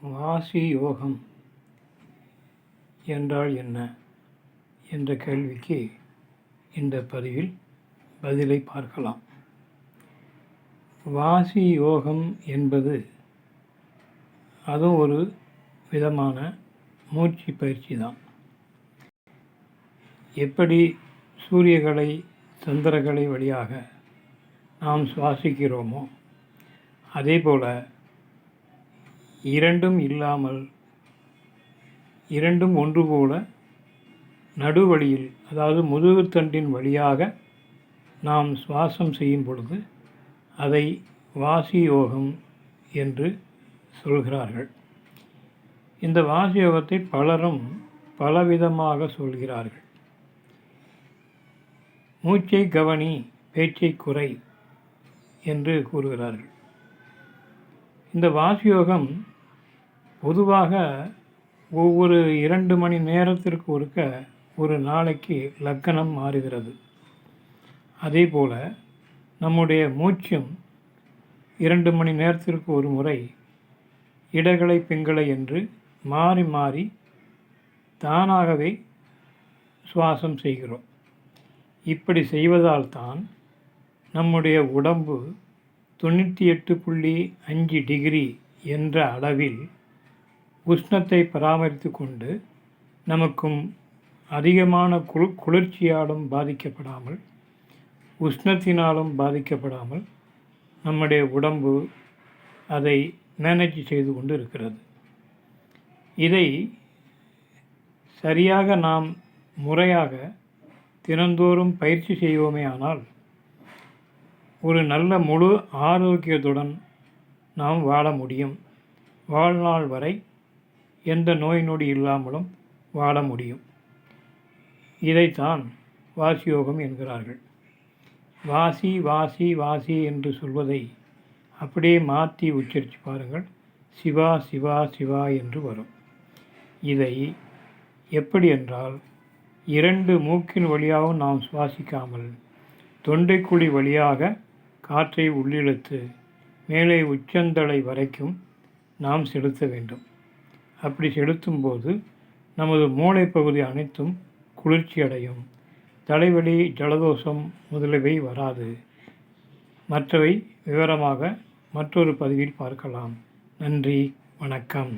வாசி யோகம் என்றால் என்ன என்ற கேள்விக்கு இந்த பதிவில் பதிலை பார்க்கலாம். வாசி யோகம் என்பது அதுவும் ஒரு விதமான மூச்சு பயிற்சி தான். எப்படி சூரியகலை சந்திரகலை வழியாக நாம் சுவாசிக்கிறோமோ அதேபோல் இரண்டும் இல்லாமல் இரண்டும் ஒன்று போல நடுவழியில், அதாவது முதுகுத்தண்டின் வழியாக நாம் சுவாசம் செய்யும் பொழுது அதை வாசி யோகம் என்று சொல்கிறார்கள். இந்த வாசி யோகத்தை பலரும் பலவிதமாக சொல்கிறார்கள். மூச்சை கவனி, பேச்சை குறை என்று கூறுகிறார்கள். இந்த வாசி யோகம் பொதுவாக ஒவ்வொரு 2 மணி நேரத்திற்கு ஒருக்க ஒரு நாளைக்கு லக்கணம் மாறுகிறது. அதே போல் நம்முடைய மூச்சும் 2 மணி நேரத்திற்கு ஒரு முறை இடகலை பிங்களை என்று மாறி மாறி தானாகவே சுவாசம் செய்கிறோம். இப்படி செய்வதால் தான் நம்முடைய உடம்பு 98.5 டிகிரி என்ற அளவில் உஷ்ணத்தை பராமரித்து கொண்டு நமக்கும் அதிகமான குளிர்ச்சியாலும் பாதிக்கப்படாமல், உஷ்ணத்தினாலும் பாதிக்கப்படாமல் நம்முடைய உடம்பு அதை மேனேஜ் செய்து கொண்டு இருக்கிறது. இதை சரியாக நாம் முறையாக தினந்தோறும் பயிற்சி செய்வோமே ஆனால் ஒரு நல்ல முழு ஆரோக்கியத்துடன் நாம் வாழ முடியும். வாழ்நாள் வரை எந்த நோய் நொடி இல்லாமலும் வாழ முடியும். இதைத்தான் வாசி யோகம் என்கிறார்கள். வாசி வாசி வாசி என்று சொல்வதை அப்படியே மாற்றி உச்சரித்து பாருங்கள். சிவா சிவா சிவா என்று வரும். இதை எப்படி என்றால் 2 மூக்கின் வழியாகவும் நாம் சுவாசிக்காமல் தொண்டைக்குழி வழியாக காற்றை உள்ளிழுத்து மேலே உச்சந்தலை வரைக்கும் நாம் செலுத்த வேண்டும். அப்படி செலுத்தும்போது நமது மூளைப்பகுதி அனைத்தும் குளிர்ச்சி அடையும். தலைவலி, ஜலதோஷம் முதலியவை வராது. மற்றவை விவரமாக மற்றொரு பதிவில் பார்க்கலாம். நன்றி, வணக்கம்.